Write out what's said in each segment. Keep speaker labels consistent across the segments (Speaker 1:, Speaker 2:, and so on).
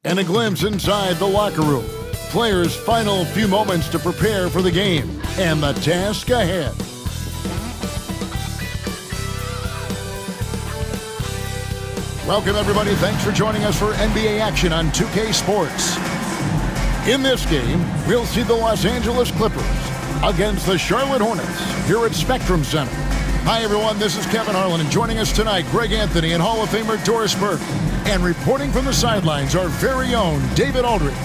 Speaker 1: And a glimpse inside the locker room. Players' final few moments to prepare for the game and the task ahead. Welcome, everybody. Thanks for joining us for NBA action on 2K Sports. In this game, we'll see the Los Angeles Clippers against the Charlotte Hornets here at Spectrum Center. Hi, everyone. This is Kevin Harlan, and joining us tonight, Greg Anthony and Hall of Famer Doris Burke. And reporting from the sidelines, our very own David Aldridge.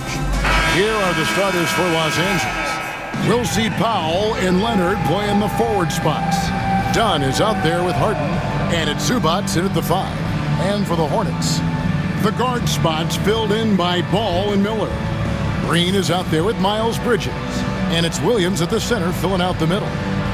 Speaker 1: Here are the starters for Los Angeles. We'll see Powell and Leonard play in the forward spots. Dunn is out there with Harden, and it's Zubac in at the 5. And for the Hornets, the guard spots filled in by Ball and Miller. Green is out there with Miles Bridges, and it's Williams at the center filling out the middle.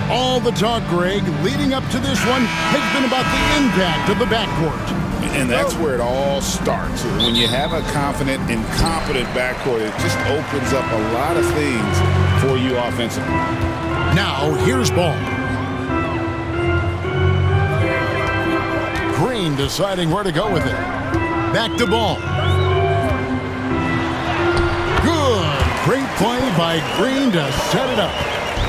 Speaker 1: All the talk, Greg, leading up to this one has been about the impact of the backcourt.
Speaker 2: And that's where it all starts. When you have a confident and competent backcourt, it just opens up a lot of things for you offensively.
Speaker 1: Now, here's Ball. Green deciding where to go with it. Back to Ball. Good. Great play by Green to set it up.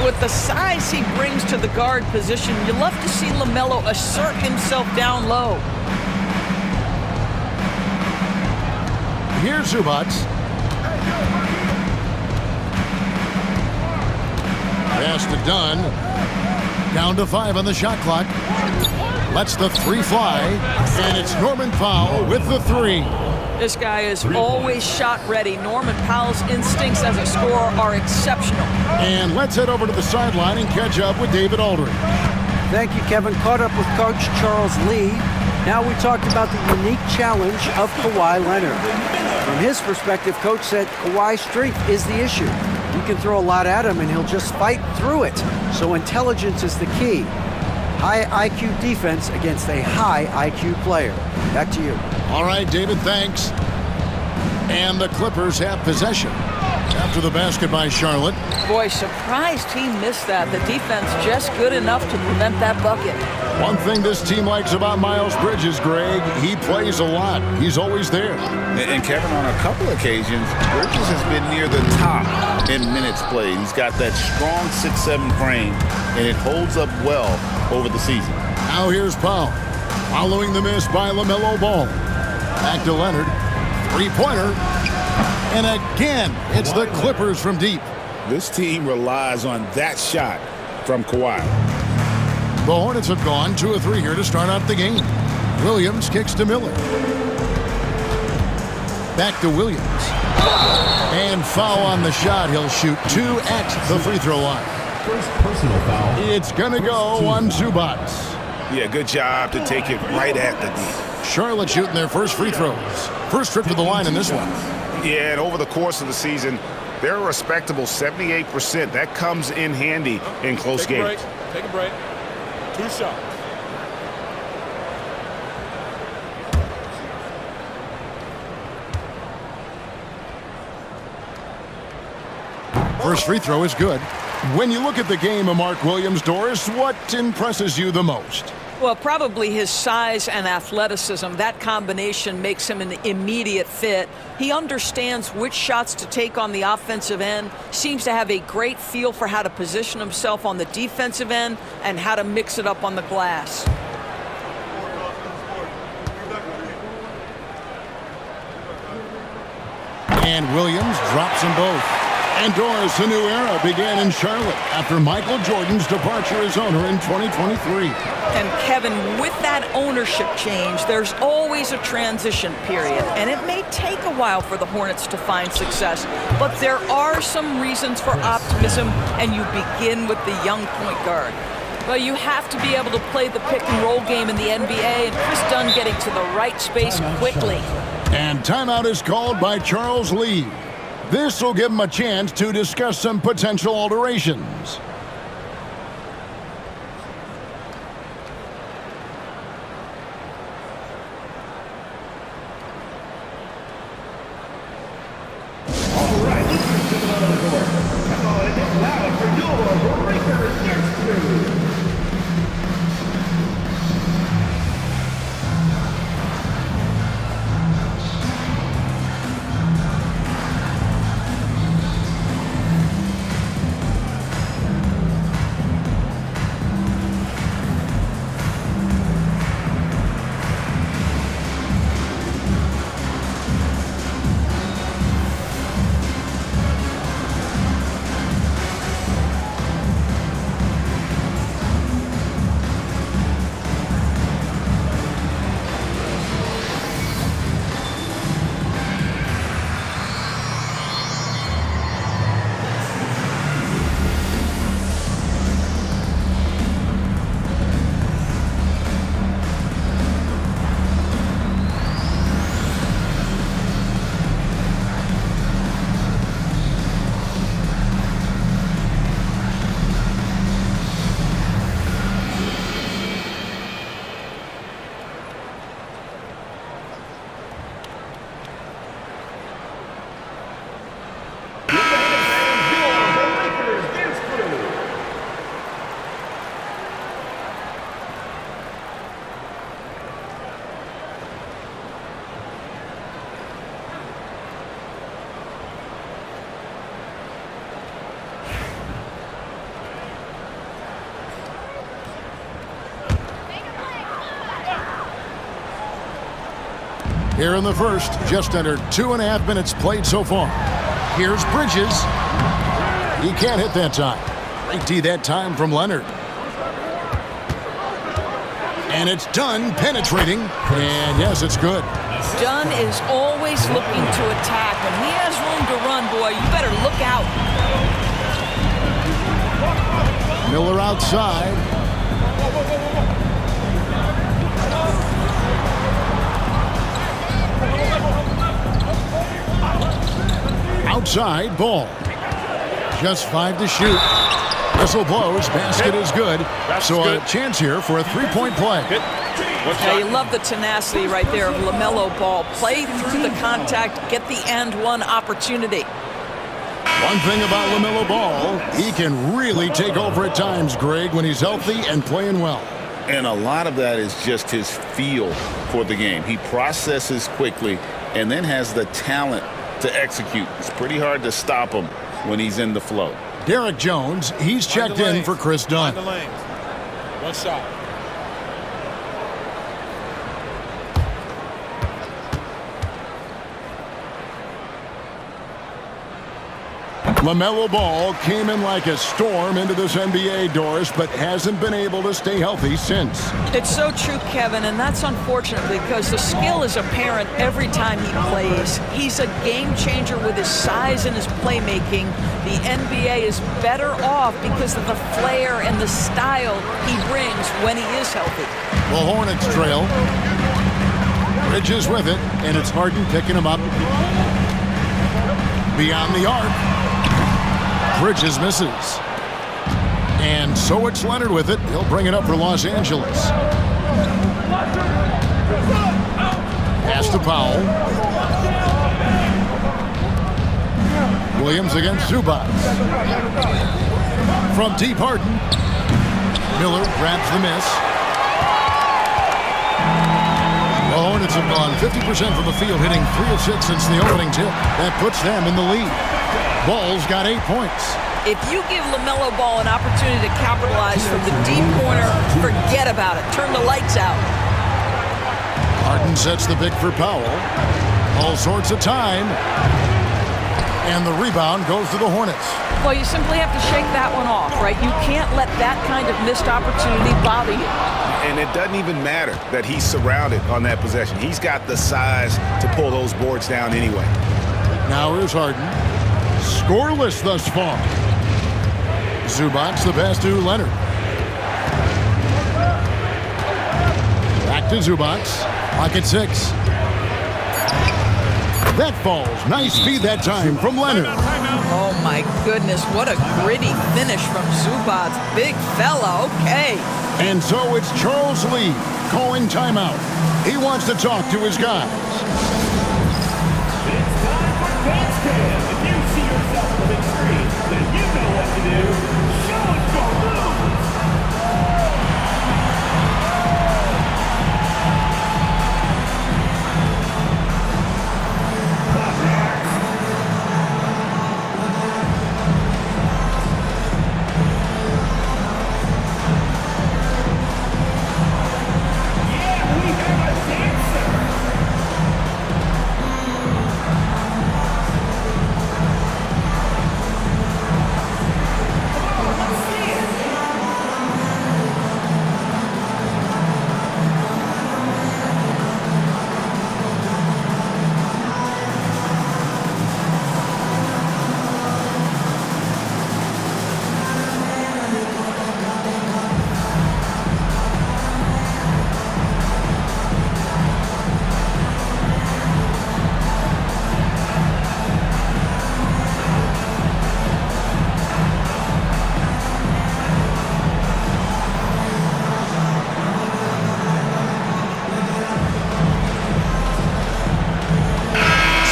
Speaker 3: With the size he brings to the guard position, you love to see LaMelo assert himself down low.
Speaker 1: Here's Zubac. Pass to Dunn. Down to 5 on the shot clock. Lets the 3 fly, and it's Norman Powell with the 3.
Speaker 3: This guy is always shot ready. Norman Powell's instincts as a scorer are exceptional.
Speaker 1: And let's head over to the sideline and catch up with David Aldridge.
Speaker 4: Thank you, Kevin. Caught up with Coach Charles Lee. Now we talked about the unique challenge of Kawhi Leonard. From his perspective, Coach said Kawhi's strength is the issue. You can throw a lot at him and he'll just fight through it. So intelligence is the key. High IQ defense against a high IQ player. Back to you.
Speaker 1: All right, David, thanks. And the Clippers have possession. After the basket by Charlotte.
Speaker 3: Boy, surprised he missed that. The defense just good enough to prevent that bucket.
Speaker 1: One thing this team likes about Miles Bridges, Greg, he plays a lot. He's always there.
Speaker 2: And Kevin, on a couple occasions, Bridges has been near the top in minutes played. He's got that strong 6'7" frame, and it holds up well over the season.
Speaker 1: Now here's Powell. Following the miss by LaMelo Ball. Back to Leonard. Three-pointer. And again, it's the Clippers from deep.
Speaker 2: This team relies on that shot from Kawhi.
Speaker 1: The Hornets have gone 2 of 3 here to start out the game. Williams kicks to Miller. Back to Williams. And foul on the shot. He'll shoot 2 at the free throw line.
Speaker 5: First personal foul.
Speaker 1: It's going to go on Zubac.
Speaker 2: Yeah, good job to take it right at the D.
Speaker 1: Charlotte shooting their first free throws. First trip to the line in this one.
Speaker 2: Yeah, and over the course of the season, they're a respectable 78%. That comes in handy in close games.
Speaker 6: Take a break. 2 shots.
Speaker 1: First free throw is good. When you look at the game of Mark Williams, Doris, what impresses you the most?
Speaker 3: Well, probably his size and athleticism. That combination makes him an immediate fit. He understands which shots to take on the offensive end, seems to have a great feel for how to position himself on the defensive end and how to mix it up on the glass.
Speaker 1: And Williams drops them both. And Doris, a new era began in Charlotte after Michael Jordan's departure as owner in 2023.
Speaker 3: And Kevin, with that ownership change, there's always a transition period. And it may take a while for the Hornets to find success. But there are some reasons for optimism, and you begin with the young point guard. Well, you have to be able to play the pick-and-roll game in the NBA, and Chris Dunn getting to the right space quickly.
Speaker 1: And timeout is called by Charles Lee. This will give him a chance to discuss some potential alterations.
Speaker 5: All right, let's get it on the board. Come on, it's loud for your breakers next to.
Speaker 1: Here in the first, just under 2.5 minutes played so far. Here's Bridges. He can't hit that time. Great tee that time from Leonard. And it's Dunn penetrating. And yes, it's good.
Speaker 3: Dunn is always looking to attack. When he has room to run, boy, you better look out.
Speaker 1: Miller outside. Outside, ball. Just 5 to shoot. Whistle blows, basket is good. So a chance here for a three-point play.
Speaker 3: Yeah, you love the tenacity right there of LaMelo Ball. Play through the contact, get the and one opportunity.
Speaker 1: One thing about LaMelo Ball, he can really take over at times, Greg, when he's healthy and playing well.
Speaker 2: And a lot of that is just his feel for the game. He processes quickly and then has the talent to execute. It's pretty hard to stop him when he's in the flow.
Speaker 1: Derek Jones, he's checked in for Chris Dunn.
Speaker 6: One shot.
Speaker 1: LaMelo Ball came in like a storm into this NBA, Doris, but hasn't been able to stay healthy since.
Speaker 3: It's so true, Kevin, and that's unfortunate because the skill is apparent every time he plays. He's a game changer with his size and his playmaking. The NBA is better off because of the flair and the style he brings when he is healthy.
Speaker 1: The Hornets trail. Bridges with it, and it's Harden picking him up. Beyond the arc. Bridges misses. And so it's Leonard with it. He'll bring it up for Los Angeles. Pass to Powell. Williams against Zubac. From deep, Harden. Miller grabs the miss. The Hornets have gone 50% from the field, hitting 3 of 6 since the opening tip. That puts them in the lead. Ball's got 8 points.
Speaker 3: If you give LaMelo Ball an opportunity to capitalize from the deep corner, forget about it. Turn the lights out.
Speaker 1: Harden sets the pick for Powell. All sorts of time. And the rebound goes to the Hornets.
Speaker 3: Well, you simply have to shake that one off, right? You can't let that kind of missed opportunity bother you.
Speaker 7: And it doesn't even matter that he's surrounded on that possession. He's got the size to pull those boards down anyway.
Speaker 1: Now here's Harden. Scoreless thus far. Zubac the pass to Leonard. Back to Zubac. Pocket 6. That falls. Nice feed that time from Leonard.
Speaker 3: Oh, my goodness. What a gritty finish from Zubac. Big fella. Okay.
Speaker 1: And so it's Charles Lee calling timeout. He wants to talk to his guys.
Speaker 5: It's time for Dance Cam. If you see yourself on the big screen, then you know what to do. Show it your moves. Yeah, we have a dancer.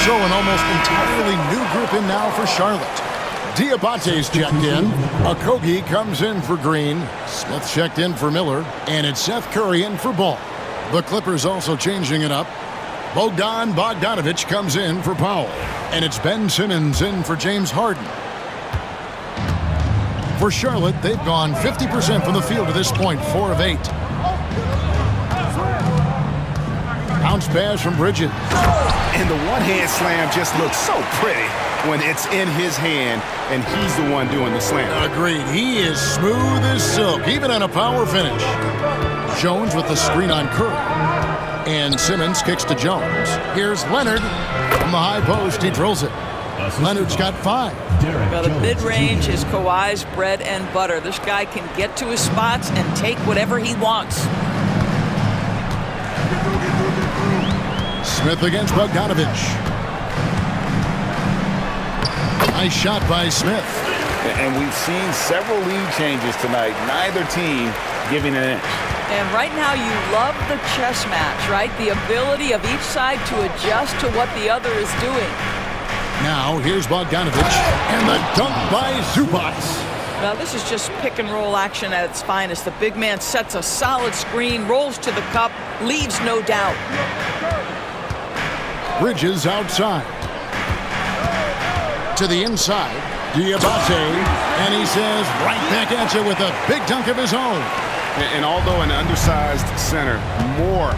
Speaker 1: So an almost entirely new group in now for Charlotte. Diabate's checked in. Okogie comes in for Green. Smith checked in for Miller. And it's Seth Curry in for Ball. The Clippers also changing it up. Bogdan Bogdanovic comes in for Powell. And it's Ben Simmons in for James Harden. For Charlotte, they've gone 50% from the field to this point, 4 of 8. Bounce pass from Bridges.
Speaker 7: And the one-hand slam just looks so pretty when it's in his hand and he's the one doing the slam.
Speaker 1: Agreed. He is smooth as silk, even on a power finish. Jones with the screen on Curry. And Simmons kicks to Jones. Here's Leonard. From the high post, he drills it. Leonard's got 5.
Speaker 3: Well, the mid-range is Kawhi's bread and butter. This guy can get to his spots and take whatever he wants.
Speaker 1: Smith against Bogdanovich. Nice shot by Smith.
Speaker 2: And we've seen several lead changes tonight. Neither team giving an inch.
Speaker 3: And right now you love the chess match, right? The ability of each side to adjust to what the other is doing.
Speaker 1: Now here's Bogdanovich. And the dunk by Zubac.
Speaker 3: Now this is just pick and roll action at its finest. The big man sets a solid screen, rolls to the cup, leaves no doubt.
Speaker 1: Bridges outside. To the inside. Diabate. And he says right back at you with a big dunk of his own.
Speaker 7: And although an undersized center, more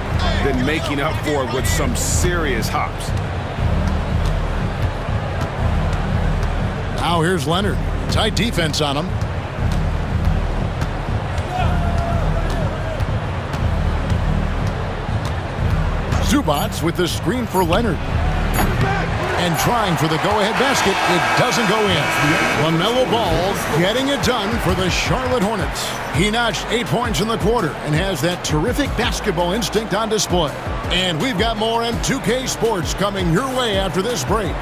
Speaker 7: than making up for it with some serious hops.
Speaker 1: Now here's Leonard. Tight defense on him. Zubac with the screen for Leonard. And trying for the go-ahead basket. It doesn't go in. LaMelo Ball getting it done for the Charlotte Hornets. He notched 8 points in the quarter and has that terrific basketball instinct on display. And we've got more in 2K Sports coming your way after this break.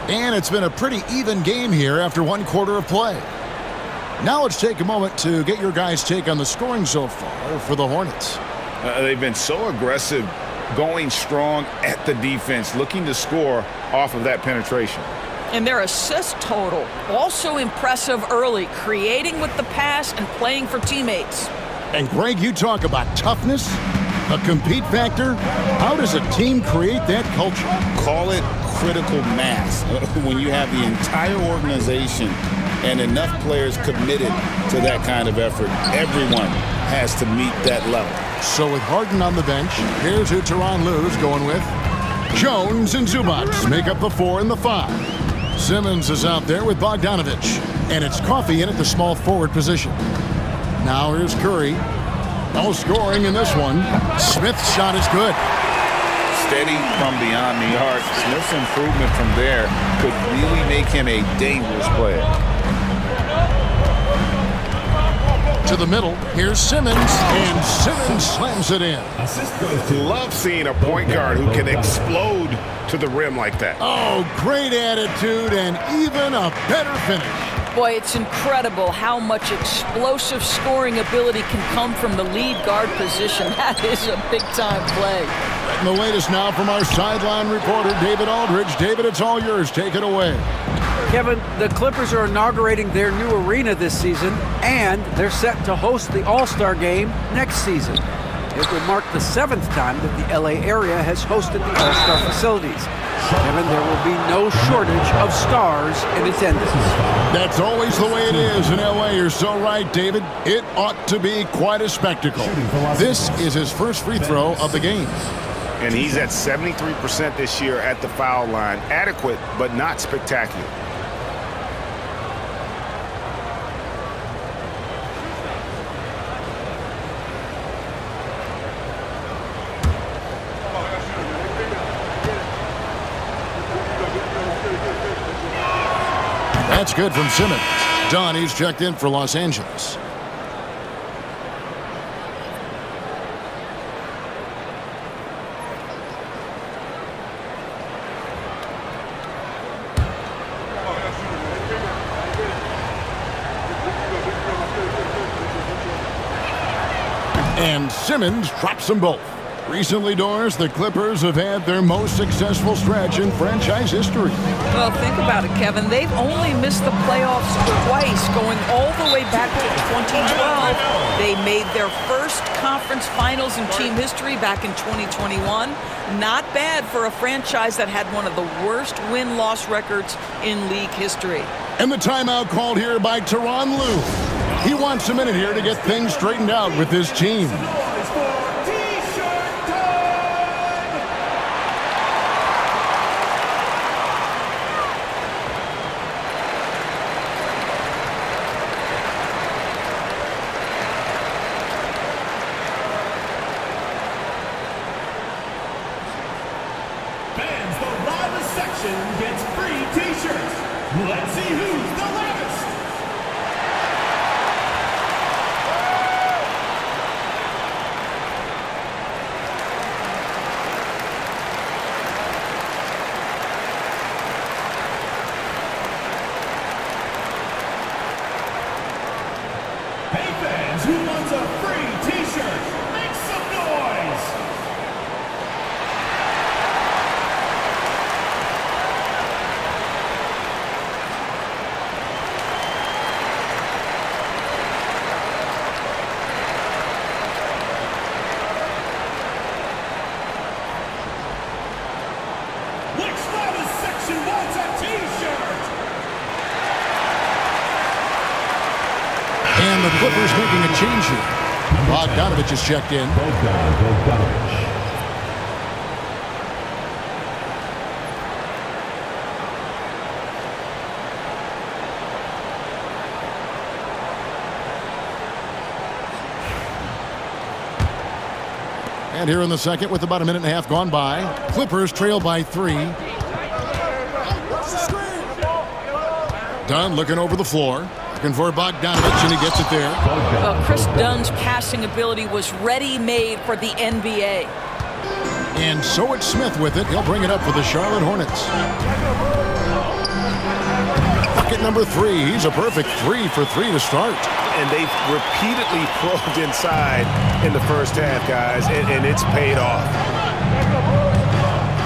Speaker 1: And it's been a pretty even game here after 1 quarter of play. Now let's take a moment to get your guys' take on the scoring so far for the Hornets.
Speaker 7: They've been so aggressive, going strong at the defense, looking to score off of that penetration.
Speaker 3: And their assist total, also impressive early, creating with the pass and playing for teammates.
Speaker 1: And Greg, you talk about toughness, a compete factor. How does a team create that culture?
Speaker 2: Call it critical mass. When you have the entire organization and enough players committed to that kind of effort, everyone has to meet that level.
Speaker 1: So with Harden on the bench, here's who Tyronn Lue's going with. Jones and Zubac make up the 4 and the 5. Simmons is out there with Bogdanovich. And it's Coffey in at the small forward position. Now here's Curry. No scoring in this one. Smith's shot is good.
Speaker 2: Steady from beyond the arc. Smith's improvement from there could really make him a dangerous player.
Speaker 1: To the middle, here's Simmons, and Simmons slams it in.
Speaker 7: Love seeing a point guard who can explode to the rim like that.
Speaker 1: Oh, great attitude and even a better finish.
Speaker 3: Boy, it's incredible how much explosive scoring ability can come from the lead guard position. That is a big-time play.
Speaker 1: And the latest now from our sideline reporter, David Aldridge. David, it's all yours. Take it away.
Speaker 4: Kevin, the Clippers are inaugurating their new arena this season, and they're set to host the All-Star Game next season. It would mark the 7th time that the LA area has hosted the All-Star facilities. Kevin, there will be no shortage of stars in attendance.
Speaker 1: That's always the way it is in LA. You're so right, David. It ought to be quite a spectacle. This is his first free throw of the game.
Speaker 7: And he's at 73% this year at the foul line. Adequate, but not spectacular.
Speaker 1: That's good from Simmons. Donnie's checked in for Los Angeles. And Simmons drops them both. Recently, Doris, the Clippers have had their most successful stretch in franchise history.
Speaker 3: Well, think about it, Kevin. They've only missed the playoffs twice, going all the way back to 2012. They made their first conference finals in team history back in 2021. Not bad for a franchise that had one of the worst win-loss records in league history.
Speaker 1: And the timeout called here by Tyronn Lue. He wants a minute here to get things straightened out with his team.
Speaker 5: Fans, the loudest section gets free t-shirts. Let's see who's the loudest. Hey fans, who wants a free t-shirt? Make some noise. Which loudest section wants a t-shirt?
Speaker 1: And the Clippers making a change here. Bogdanovich is checked in. And here in the second, with about a minute and a half gone by, Clippers trail by 3. Dunn looking over the floor, looking for Bogdanovich, and he gets it there.
Speaker 3: Well, Chris Dunn's passing ability was ready-made for the NBA.
Speaker 1: And so it's Smith with it. He'll bring it up for the Charlotte Hornets. Bucket number 3. He's a perfect 3 for 3 to start.
Speaker 7: And they've repeatedly probed inside in the first half, guys, and it's paid off.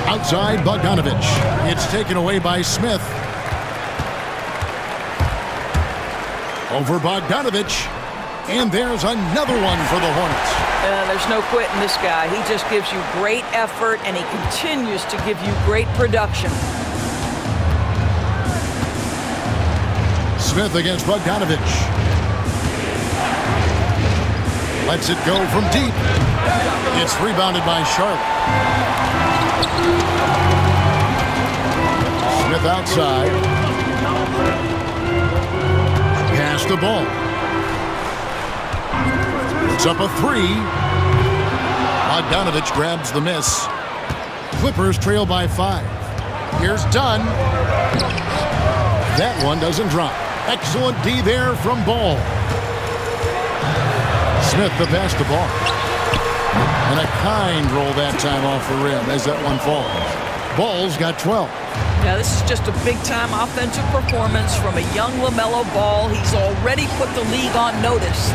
Speaker 1: Outside, Bogdanovich. It's taken away by Smith. Over Bogdanovich. And there's another one for the Hornets.
Speaker 3: There's no quitting this guy. He just gives you great effort, and he continues to give you great production.
Speaker 1: Smith against Bogdanovich. Lets it go from deep. It's rebounded by Charlotte. Smith outside. Pass the ball. It's up a 3. Bogdanovich grabs the miss. Clippers trail by 5. Here's Dunn. That one doesn't drop. Excellent D there from Ball. Smith the pass to Ball. And a kind roll that time off the rim as that one falls. Ball's got 12.
Speaker 3: Now, this is just a big-time offensive performance from a young LaMelo Ball. He's already put the league on notice.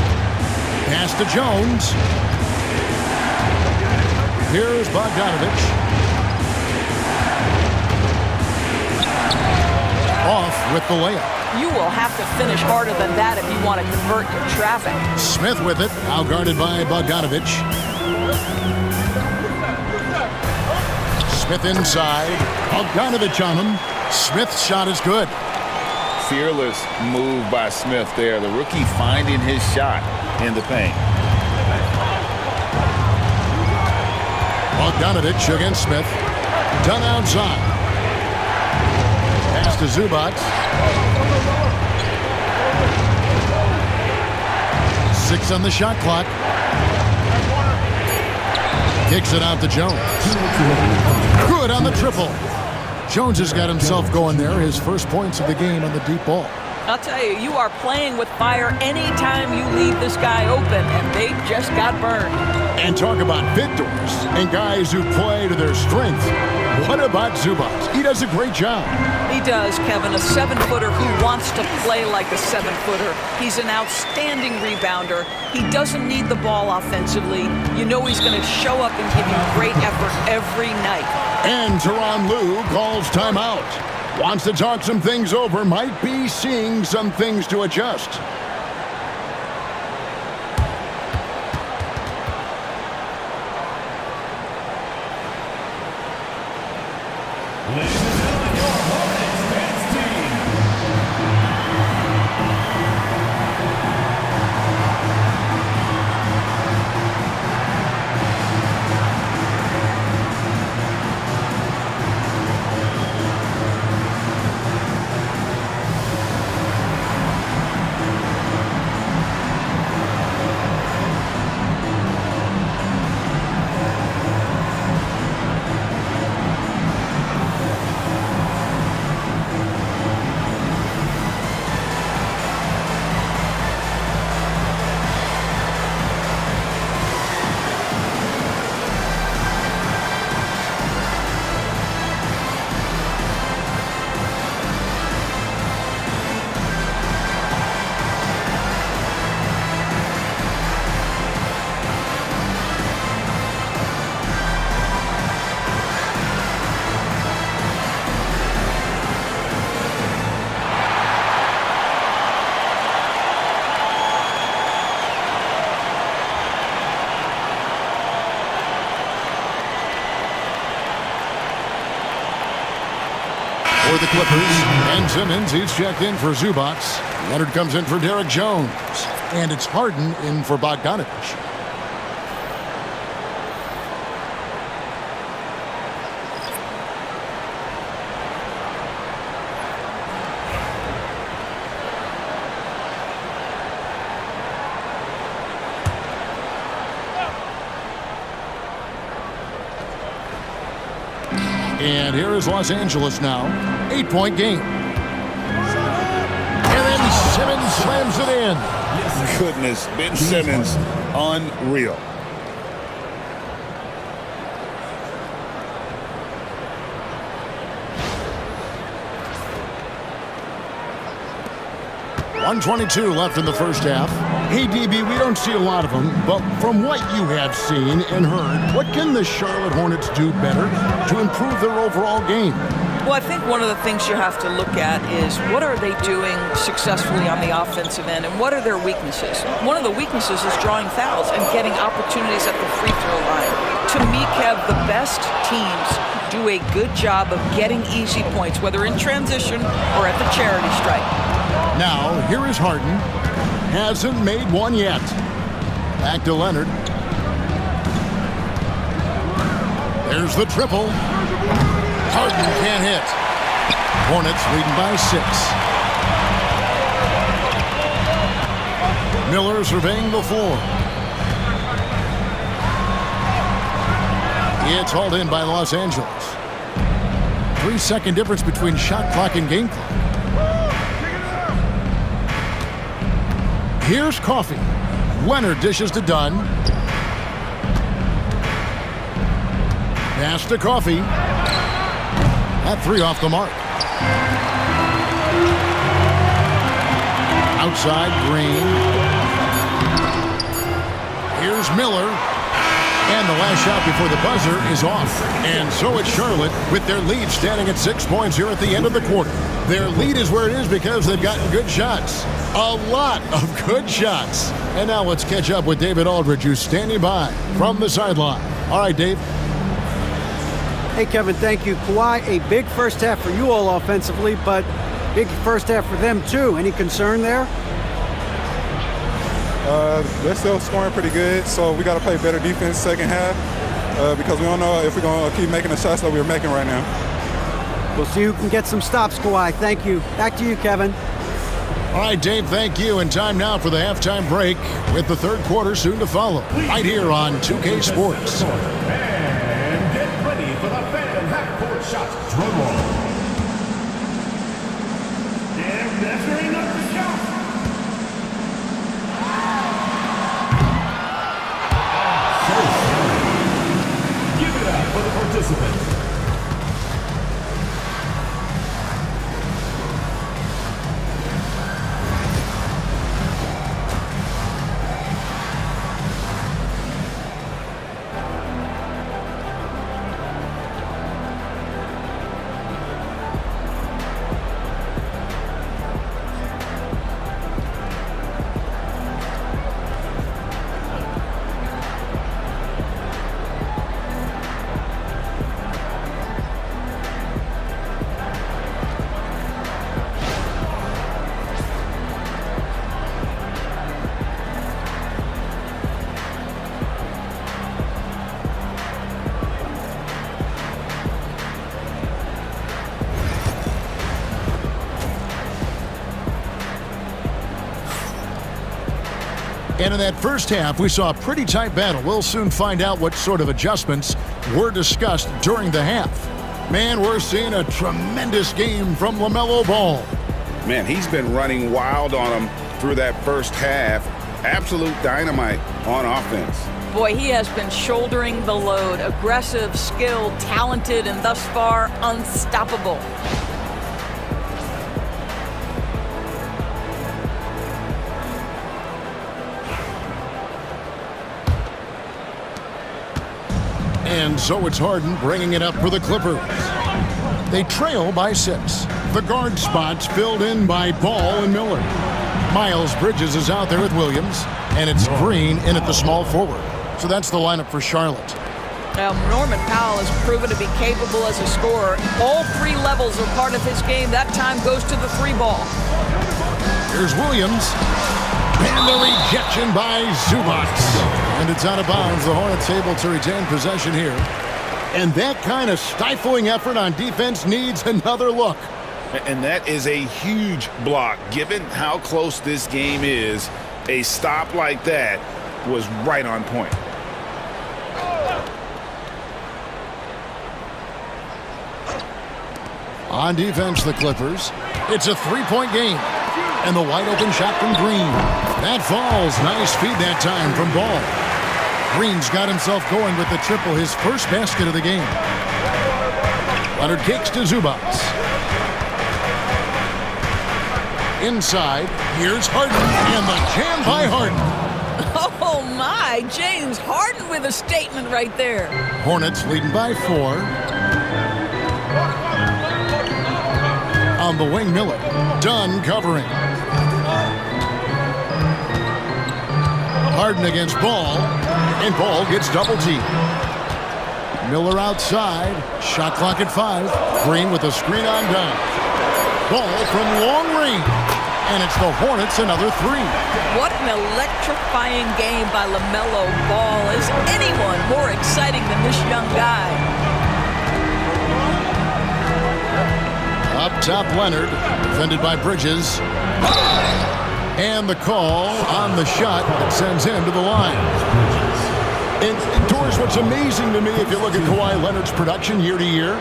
Speaker 1: Pass to Jones. Here's Bogdanovich. Off with the layup.
Speaker 3: You will have to finish harder than that if you want to convert your traffic.
Speaker 1: Smith with it, now guarded by Bogdanovich. Smith inside. Bogdanovich on him. Smith's shot is good.
Speaker 2: Fearless move by Smith there. The rookie finding his shot in the paint.
Speaker 1: Bogdanovich against Smith. Done outside. Pass to Zubac. 6 on the shot clock. Kicks it out to Jones. Good on the triple. Jones has got himself going there. His first points of the game on the deep ball.
Speaker 3: I'll tell you, you are playing with fire anytime you leave this guy open, and they just got burned.
Speaker 1: And talk about victors and guys who play to their strength. What about Zubac? He does a great job.
Speaker 3: He does, Kevin. A 7-footer who wants to play like a 7-footer. He's an outstanding rebounder. He doesn't need the ball offensively. You know he's going to show up and give you great effort every night.
Speaker 1: And Tyronn Lue calls timeout. Wants to talk some things over. Might be seeing some things to adjust. For the Clippers, Ben Simmons, he's checked in for Zubac. Leonard comes in for Derek Jones. And it's Harden in for Bogdanovich. And here is Los Angeles now. 8-point game. And then Simmons slams it in.
Speaker 7: Goodness, Ben Simmons, unreal.
Speaker 1: .122 left in the first half. Hey, DB, we don't see a lot of them, but from what you have seen and heard, what can the Charlotte Hornets do better to improve their overall game?
Speaker 3: Well, I think one of the things you have to look at is what are they doing successfully on the offensive end and what are their weaknesses? One of the weaknesses is drawing fouls and getting opportunities at the free throw line. To me, Kev, the best teams do a good job of getting easy points, whether in transition or at the charity stripe.
Speaker 1: Now, here is Harden. Hasn't made one yet. Back to Leonard. There's the triple. Harden can't hit. Hornets leading by 6. Miller surveying the floor. It's hauled in by Los Angeles. 3-second difference between shot clock and game clock. Here's Coffee. Leonard dishes to Dunn. Pass to Coffee. That 3 off the mark. Outside, Green. Here's Miller. And the last shot before the buzzer is off. And so it's Charlotte with their lead standing at 6 points here at the end of the quarter. Their lead is where it is because they've gotten good shots. A lot of good shots. And now let's catch up with David Aldridge, who's standing by from the sideline. All right, Dave.
Speaker 4: Hey, Kevin, thank you. Kawhi, a big first half for you all offensively, but big first half for them, too. Any concern there?
Speaker 8: They're still scoring pretty good, so we got to play better defense second half because we don't know if we're going to keep making the shots that we're making right now.
Speaker 4: We'll see who can get some stops, Kawhi. Thank you. Back to you, Kevin.
Speaker 1: All right, Dave, thank you. And time now for the halftime break with the third quarter soon to follow. Right here on 2K Sports.
Speaker 5: And get ready for the fan half-court shots. Drum roll. And measuring up the shot. Give it up for the participants.
Speaker 1: And in that first half, we saw a pretty tight battle. We'll soon find out what sort of adjustments were discussed during the half. Man, we're seeing a tremendous game from LaMelo Ball.
Speaker 7: Man, he's been running wild on him through that first half. Absolute dynamite on offense.
Speaker 3: Boy, he has been shouldering the load. Aggressive, skilled, talented, and thus far unstoppable.
Speaker 1: And so it's Harden bringing it up for the Clippers. They trail by 6. The guard spots filled in by Ball and Miller. Miles Bridges is out there with Williams, and it's Green in at the small forward. So that's the lineup for Charlotte.
Speaker 3: Now, Norman Powell has proven to be capable as a scorer. All 3 levels are part of his game. That time goes to the 3 ball.
Speaker 1: Here's Williams. And the rejection by Zubac. And it's out of bounds. The Hornets able to retain possession here. And that kind of stifling effort on defense needs another look.
Speaker 7: And that is a huge block. Given how close this game is, a stop like that was right on point.
Speaker 1: On defense, the Clippers. It's a 3-point game. And the wide open shot from Green. That falls. Nice feed that time from Ball. Green's got himself going with the triple, his first basket of the game. Leonard kicks to Zubac. Inside, here's Harden, and the jam by Harden.
Speaker 3: Oh my, James Harden with a statement right there.
Speaker 1: Hornets leading by 4. On the wing, Miller. Dunn covering. Harden against Ball, and Ball gets double teamed. Miller outside, shot clock at 5. Green with a screen on down. Ball from long range, and it's the Hornets another 3.
Speaker 3: What an electrifying game by LaMelo Ball. Is anyone more exciting than this young guy?
Speaker 1: Up top, Leonard, defended by Bridges. And the call on the shot that sends him to the line. And Doris, what's amazing to me, if you look at Kawhi Leonard's production year to year,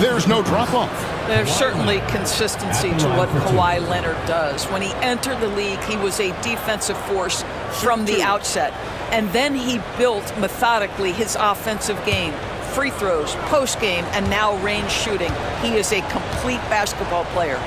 Speaker 1: there's no drop-off.
Speaker 3: There's certainly consistency to what Kawhi Leonard does. When he entered the league, he was a defensive force from the outset. And then he built methodically his offensive game. Free throws, post game, and now range shooting. He is a complete basketball player.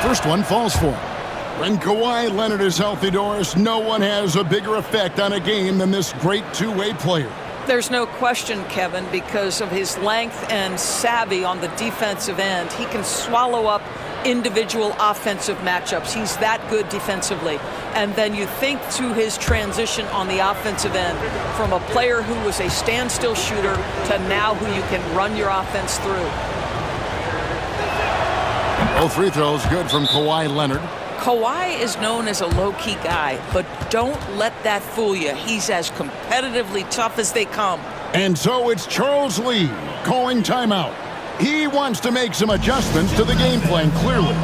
Speaker 1: First one falls for him. When Kawhi Leonard is healthy, Doris, no one has a bigger effect on a game than this great two-way player.
Speaker 3: There's no question, Kevin, because of his length and savvy on the defensive end. He can swallow up individual offensive matchups. He's that good defensively. And then you think to his transition on the offensive end from a player who was a standstill shooter to now who you can run your offense through.
Speaker 1: Both free throws good from Kawhi Leonard.
Speaker 3: Kawhi is known as a low-key guy, but don't let that fool you. He's as competitively tough as they come.
Speaker 1: And so it's Charles Lee calling timeout. He wants to make some adjustments to the game plan, clearly.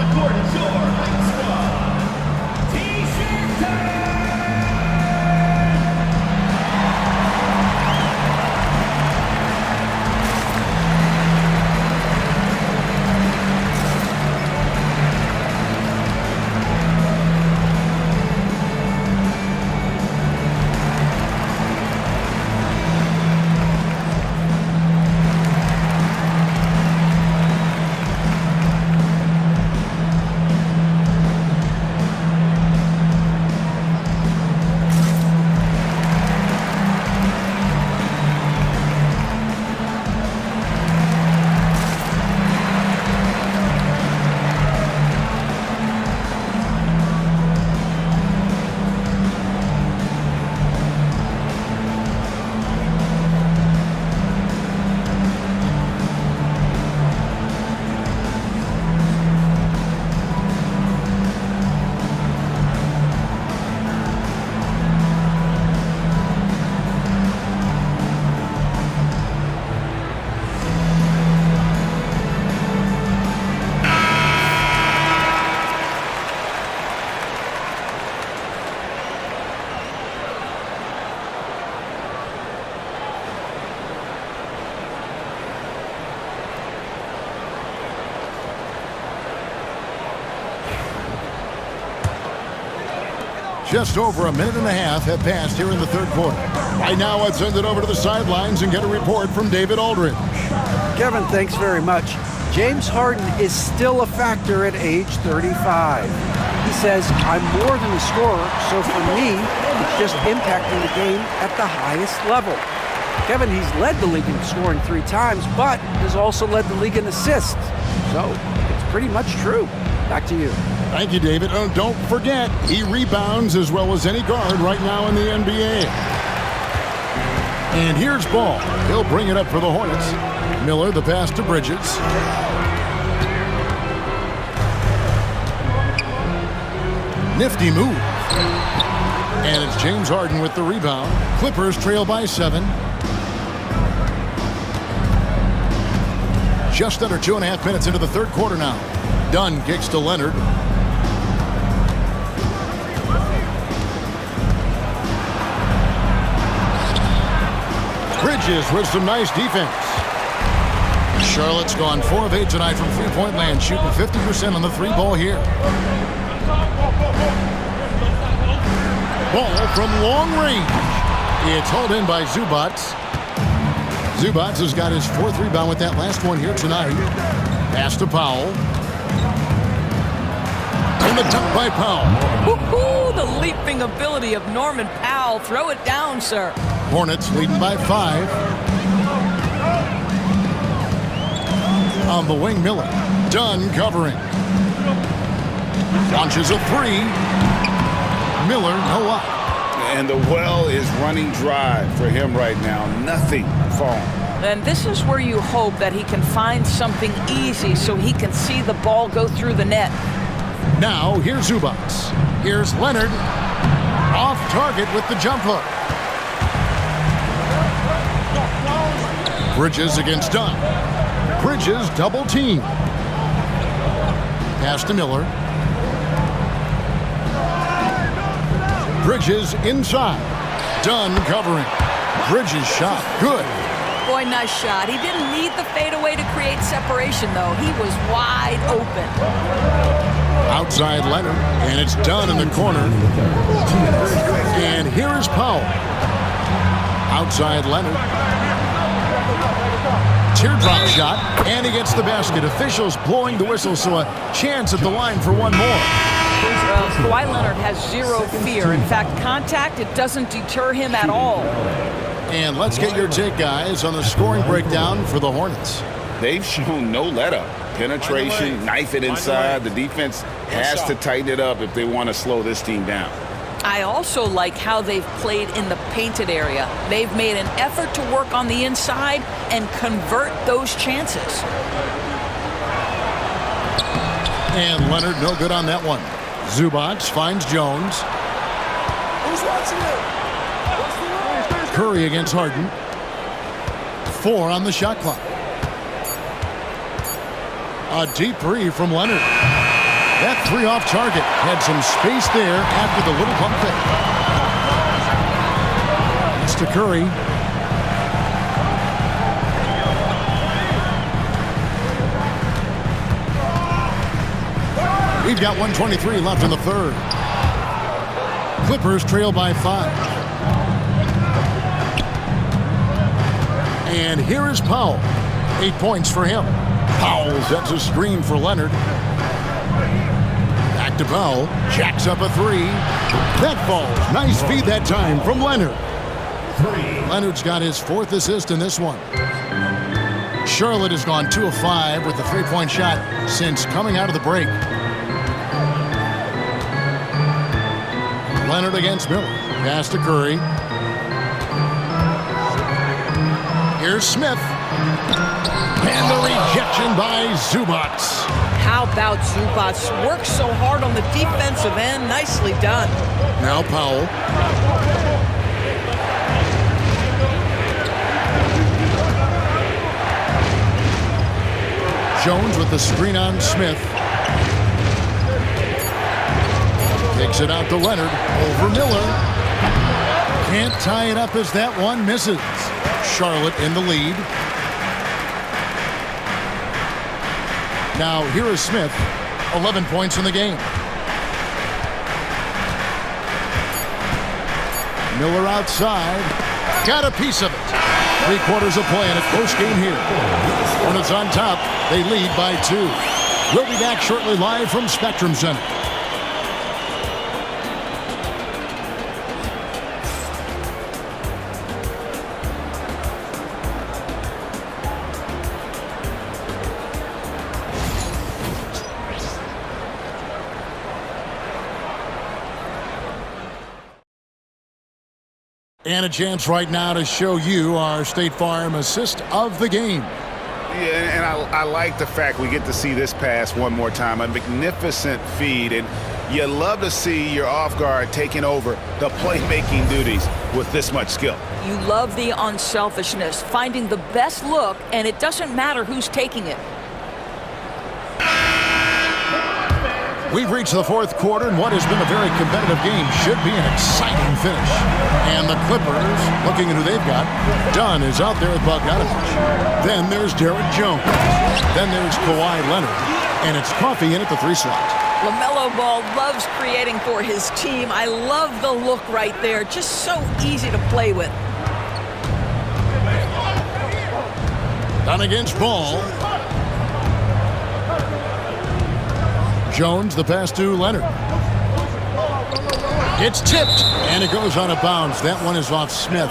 Speaker 1: Just over a minute and a half have passed here in the third quarter. Right now, let's send it over to the sidelines and get a report from David Aldridge.
Speaker 4: Kevin, thanks very much. James Harden is still a factor at age 35. He says, I'm more than a scorer, so for me, it's just impacting the game at the highest level. Kevin, he's led the league in scoring 3 times, but has also led the league in assists. So it's pretty much true. Back to you.
Speaker 1: Thank you, David. Oh, don't forget, he rebounds as well as any guard right now in the NBA. And here's Ball. He'll bring it up for the Hornets. Miller, the pass to Bridges. Nifty move. And it's James Harden with the rebound. Clippers trail by 7. Just under 2.5 minutes into the third quarter now. Dunn kicks to Leonard. Bridges with some nice defense. Charlotte's gone 4 of 8 tonight from three-point land, shooting 50% on the 3-ball here. Ball from long range. It's hauled in by Zubac. Zubac has got his 4th rebound with that last one here tonight. Pass to Powell. And the dunk by Powell.
Speaker 3: Woo-hoo, the leaping ability of Norman Powell. Throw it down, sir.
Speaker 1: Hornets leading by 5. On the wing, Miller. Dunn covering. Launches a 3. Miller, no up.
Speaker 2: And the well is running dry for him right now. Nothing falling.
Speaker 3: And this is where you hope that he can find something easy so he can see the ball go through the net.
Speaker 1: Now, here's Zubac. Here's Leonard. Off target with the jump hook. Bridges against Dunn. Bridges double team. Pass to Miller. Bridges inside. Dunn covering. Bridges shot. Good.
Speaker 3: Boy, nice shot. He didn't need the fadeaway to create separation, though. He was wide open.
Speaker 1: Outside Leonard, and it's Dunn in the corner. And here is Powell. Outside Leonard. Teardrop shot, and he gets the basket. Officials blowing the whistle, so a chance at the line for one more.
Speaker 3: Well, Kawhi Leonard has 0 fear. In fact, contact, it doesn't deter him at all.
Speaker 1: And let's get your take, guys, on the scoring breakdown for the Hornets.
Speaker 2: They've shown no let-up. Penetration, knife it inside. The defense has to tighten it up if they want to slow this team down.
Speaker 3: I also like how they've played in the painted area. They've made an effort to work on the inside and convert those chances.
Speaker 1: And Leonard no good on that one. Zubac finds Jones.
Speaker 6: Who's watching it?
Speaker 1: Curry against Harden. 4 on the shot clock. A deep 3 from Leonard. That 3 off target. Had some space there after the little pump fake. It's to Curry. We've got 1:23 left in the third. Clippers trail by 5. And here is Powell. 8 points for him. Powell sets a screen for Leonard. Back to Powell. Jacks up a 3. That falls. Nice feed that time from Leonard. Leonard's got his 4th assist in this one. Charlotte has gone 2 of 5 with the 3-point shot since coming out of the break. Leonard against Miller. Pass to Curry. Here's Smith. And the rejection by Zubac.
Speaker 3: How about Zubac? Works so hard on the defensive end. Nicely done.
Speaker 1: Now Powell. Jones with the screen on Smith. Takes it out to Leonard. Over Miller. Can't tie it up as that one misses. Charlotte in the lead. Now here is Smith. 11 points in the game. Miller outside. Got a piece of it. 3/4 of play in a close game here. Hornets on top. They lead by 2. We'll be back shortly live from Spectrum Center. And a chance right now to show you our State Farm assist of the game.
Speaker 7: Yeah, and I like the fact we get to see this pass one more time. A magnificent feed, and you love to see your off guard taking over the playmaking duties with this much skill.
Speaker 3: You love the unselfishness, finding the best look, and it doesn't matter who's taking it.
Speaker 1: We've reached the 4th quarter, and what has been a very competitive game should be an exciting finish. And the Clippers, looking at who they've got, Dunn is out there with Bogdanovich. Then there's Derek Jones. Then there's Kawhi Leonard. And it's Coffee in at the 3 slot.
Speaker 3: LaMelo Ball loves creating for his team. I love the look right there. Just so easy to play with.
Speaker 1: Dunn against Ball. Jones, the pass to Leonard. It's tipped, and it goes out of bounds. That one is off Smith.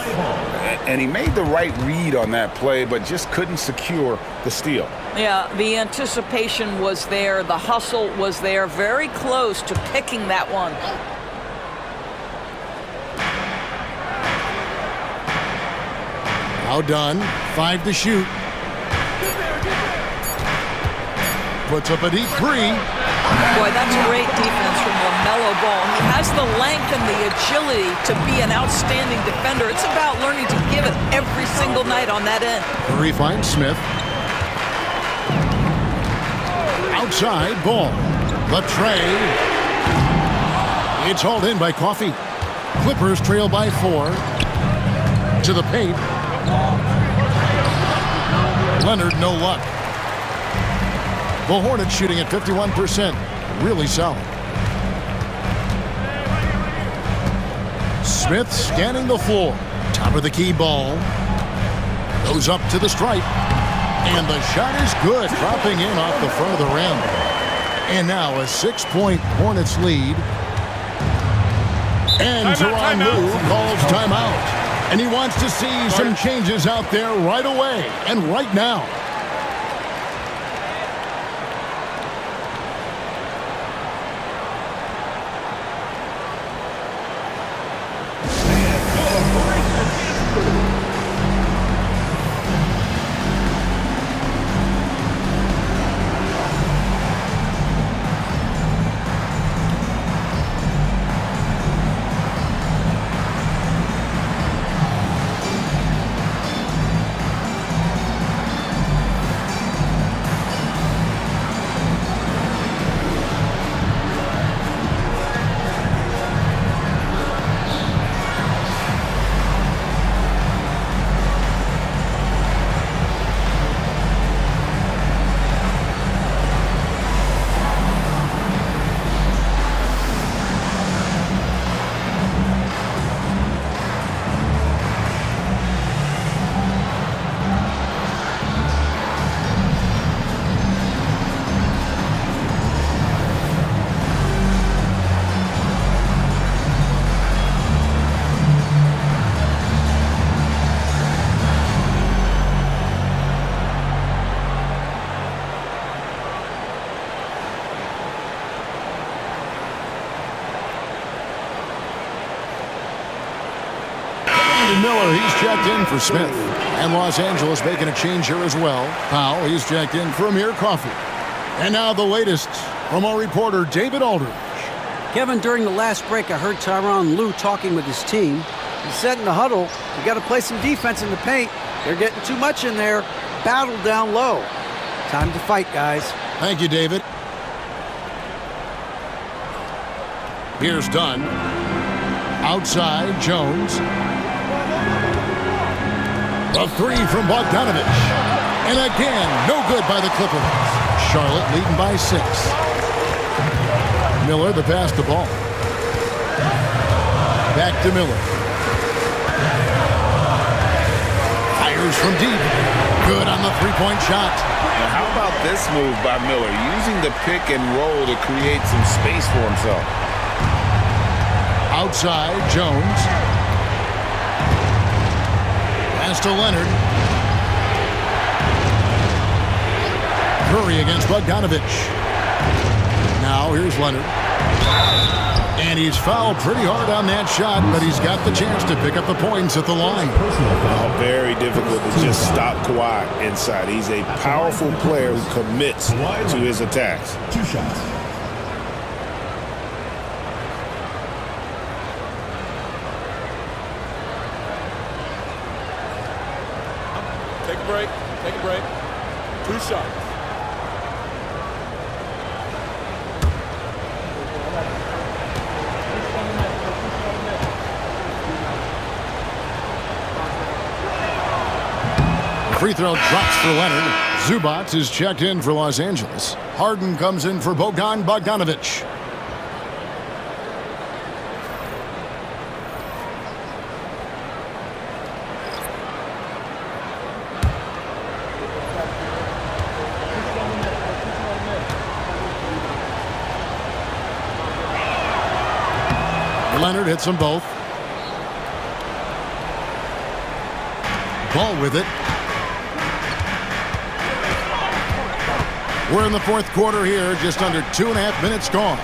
Speaker 7: And he made the right read on that play, but just couldn't secure the steal.
Speaker 3: Yeah, the anticipation was there. The hustle was there. Very close to picking that one.
Speaker 1: Now Dunn, 5 to shoot. Puts up a deep 3.
Speaker 3: Boy, that's great defense from LaMelo Ball. He has the length and the agility to be an outstanding defender. It's about learning to give it every single night on that end.
Speaker 1: Curry finds Smith. Outside, Ball. The tray. It's hauled in by Coffee. Clippers trail by 4. To the paint. Leonard, no luck. The Hornets shooting at 51%. Really solid. Smith scanning the floor. Top of the key Ball. Goes up to the stripe. And the shot is good. Dropping in off the front of the rim. And now a 6-point Hornets lead. And Tyronn Lue calls timeout. And he wants to see some changes out there right away and right now. Miller, he's checked in for Smith. And Los Angeles making a change here as well. Powell, he's checked in for Amir Coffee. And now the latest from our reporter, David Aldridge.
Speaker 4: Kevin, during the last break, I heard Tyronn Lue talking with his team. He said in the huddle, you got to play some defense in the paint. They're getting too much in there. Battle down low. Time to fight, guys.
Speaker 1: Thank you, David. Here's Dunn. Outside, Jones. The 3 from Bogdanovich. And again, no good by the Clippers. Charlotte leading by 6. Miller, the pass to Ball. Back to Miller. Fires from deep. Good on the three-point shot.
Speaker 2: Now, how about this move by Miller, using the pick and roll to create some space for himself?
Speaker 1: Outside, Jones. Pass to Leonard. Curry against Bogdanovich. Now here's Leonard. And he's fouled pretty hard on that shot, but he's got the chance to pick up the points at the line.
Speaker 7: Oh, very difficult to just stop Kawhi inside. He's a powerful player who commits to his attacks.
Speaker 5: 2 shots.
Speaker 6: Take a break. Take a break. 2 shots.
Speaker 1: Free throw drops for Leonard. Zubac is checked in for Los Angeles. Harden comes in for Bogdanovich. Leonard hits them both. Ball with it. We're in the fourth quarter here, just under 2.5 minutes gone.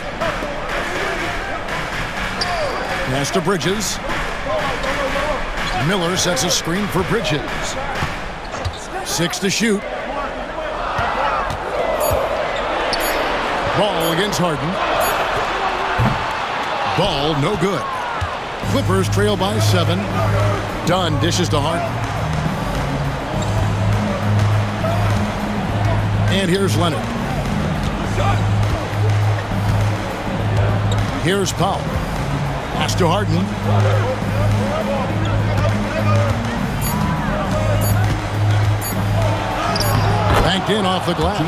Speaker 1: Pass to Bridges. Miller sets a screen for Bridges. 6 to shoot. Ball against Harden. Ball no good. Clippers trail by 7. Dunn dishes to Harden. And here's Leonard. Here's Powell. Pass to Harden. Banked in off the glass.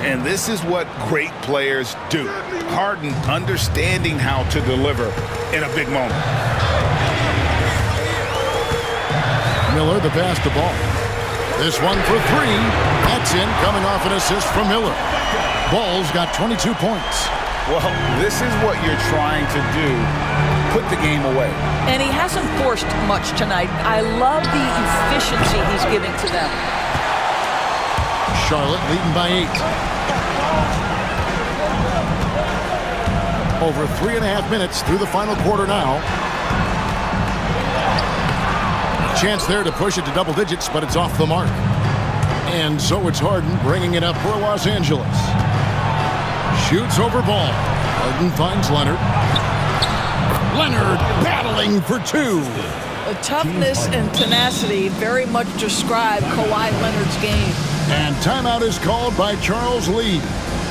Speaker 7: And this is what great players do. Harden understanding how to deliver in a big moment.
Speaker 1: Miller the pass to Ball. This one for 3. That's in, coming off an assist from Miller. Ball's got 22 points.
Speaker 7: Well, this is what you're trying to do. Put the game away.
Speaker 3: And he hasn't forced much tonight. I love the efficiency he's giving to them.
Speaker 1: Charlotte leading by 8. Over 3.5 minutes through the final quarter now. Chance there to push it to double digits, but it's off the mark. And so it's Harden bringing it up for Los Angeles. Shoots over Ball. Harden finds Leonard. Leonard battling for 2.
Speaker 3: The toughness and tenacity very much describe Kawhi Leonard's game.
Speaker 1: And timeout is called by Charles Lee.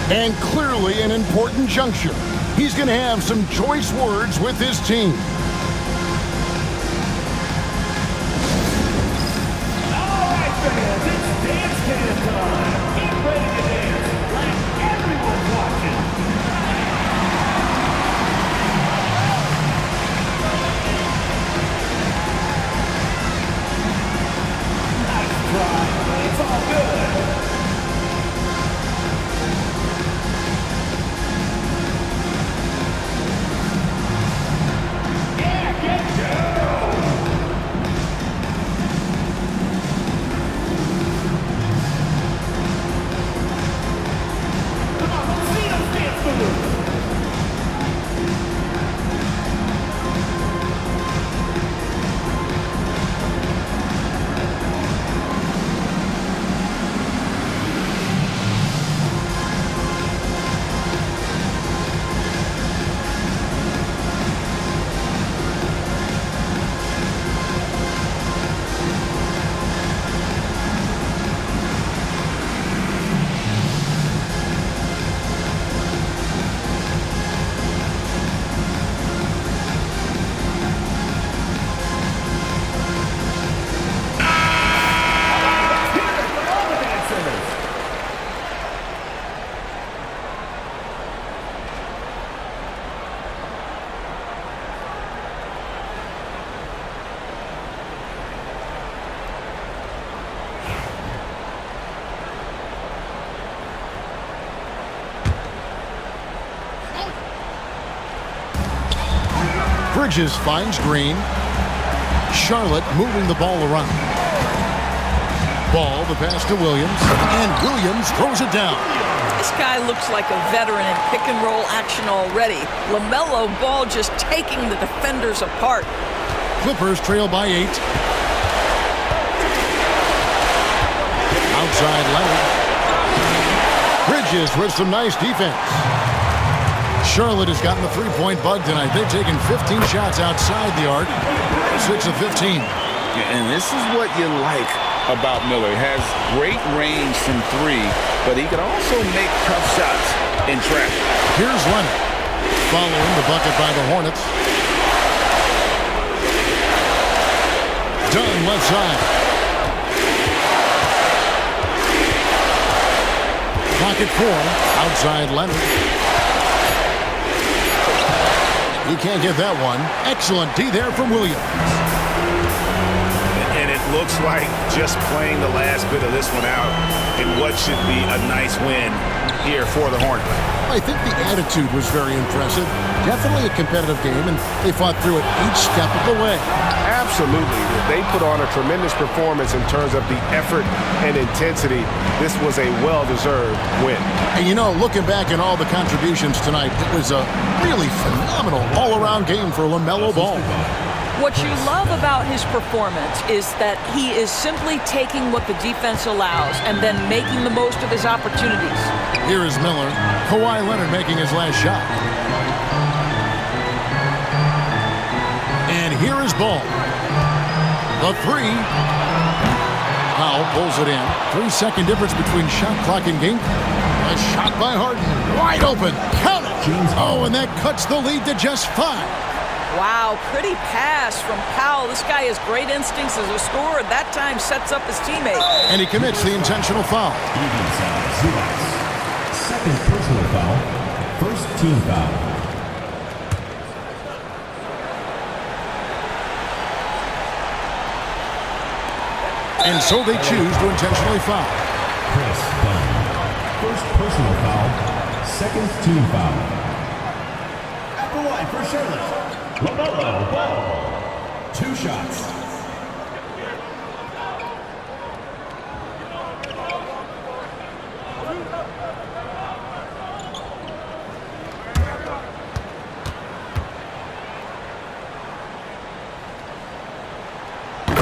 Speaker 1: And clearly an important juncture. He's going to have some choice words with his team. Bridges finds Green. Charlotte moving the ball around. Ball, the pass to Williams, and Williams throws it down.
Speaker 3: This guy looks like a veteran in pick-and-roll action already. LaMelo Ball just taking the defenders apart.
Speaker 1: Clippers trail by 8. Outside Leonard. Bridges with some nice defense. Charlotte has gotten the three-point bug tonight. They've taken 15 shots outside the arc. 6 of 15.
Speaker 2: And this is what you like about Miller. He has great range from 3, but he can also make tough shots in traffic.
Speaker 1: Here's Leonard. Following the bucket by the Hornets. Dunn left side. Pocket 4. Outside Leonard. He can't get that one. Excellent D there from Williams.
Speaker 7: And it looks like just playing the last bit of this one out in what should be a nice win here for the Hornets.
Speaker 1: I think the attitude was very impressive. Definitely a competitive game, and they fought through it each step of the way.
Speaker 9: Absolutely. They put on a tremendous performance in terms of the effort and intensity. This was a well-deserved win.
Speaker 1: And you know, looking back at all the contributions tonight, it was a really phenomenal all-around game for LaMelo Ball.
Speaker 3: What you love about his performance is that he is simply taking what the defense allows and then making the most of his opportunities.
Speaker 1: Here is Miller. Kawhi Leonard making his last shot. And here is Ball. The 3. Powell pulls it in. 3-second difference between shot clock and game. A shot by Harden. Wide open. Count it. Oh, and that cuts the lead to just 5.
Speaker 3: Wow, pretty pass from Powell. This guy has great instincts as a scorer. That time sets up his teammate.
Speaker 1: And he commits the intentional foul.
Speaker 5: Second personal foul. First team foul.
Speaker 1: And so they choose to intentionally foul.
Speaker 5: Chris Dunn. First personal foul. Second team foul. At the line for Charlotte, LaMelo Ball. 2 shots.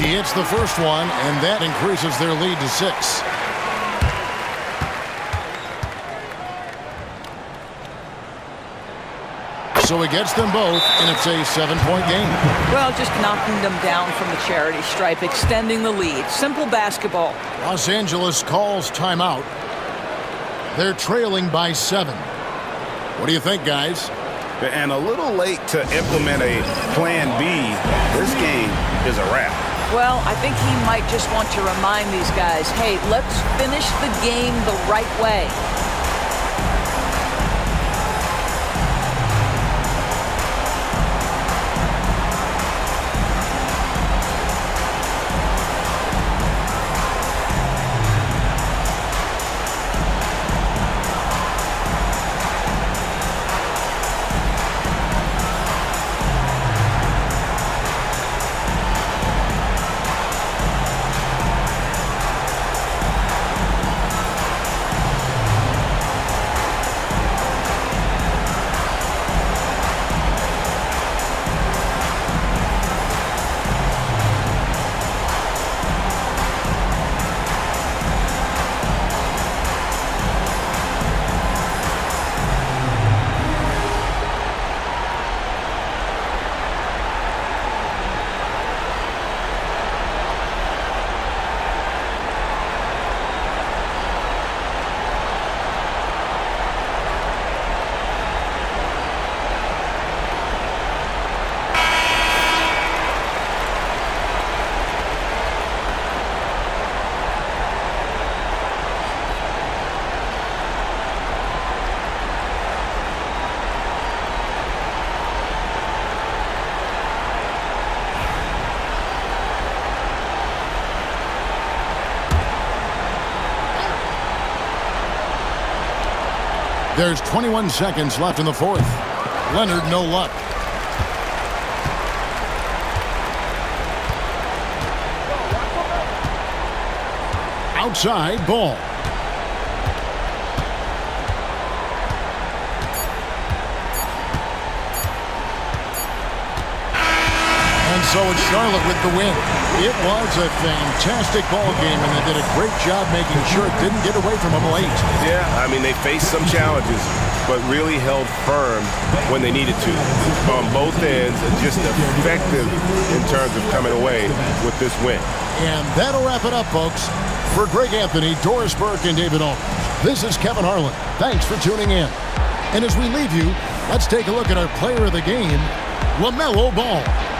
Speaker 1: He hits the first one, and that increases their lead to 6. So he gets them both, and it's a 7-point game.
Speaker 3: Well, just knocking them down from the charity stripe, extending the lead. Simple basketball.
Speaker 1: Los Angeles calls timeout. They're trailing by 7. What do you think, guys?
Speaker 7: And a little late to implement a plan B. This game is a wrap.
Speaker 3: Well, I think he might just want to remind these guys, hey, let's finish the game the right way.
Speaker 1: There's 21 seconds left in the fourth. Leonard, no luck. outside ball. And so it's Charlotte with the win. It was a fantastic ball game, and they did a great job making sure it didn't get away from them late.
Speaker 9: Yeah, I mean, they faced some challenges, but really held firm when they needed to on both ends, and just effective in terms of coming away with this win.
Speaker 1: And that'll wrap it up, folks. For Greg Anthony, Doris Burke, and David Owens, this is Kevin Harlan. Thanks for tuning in. And as we leave you, let's take a look at our player of the game, LaMelo Ball.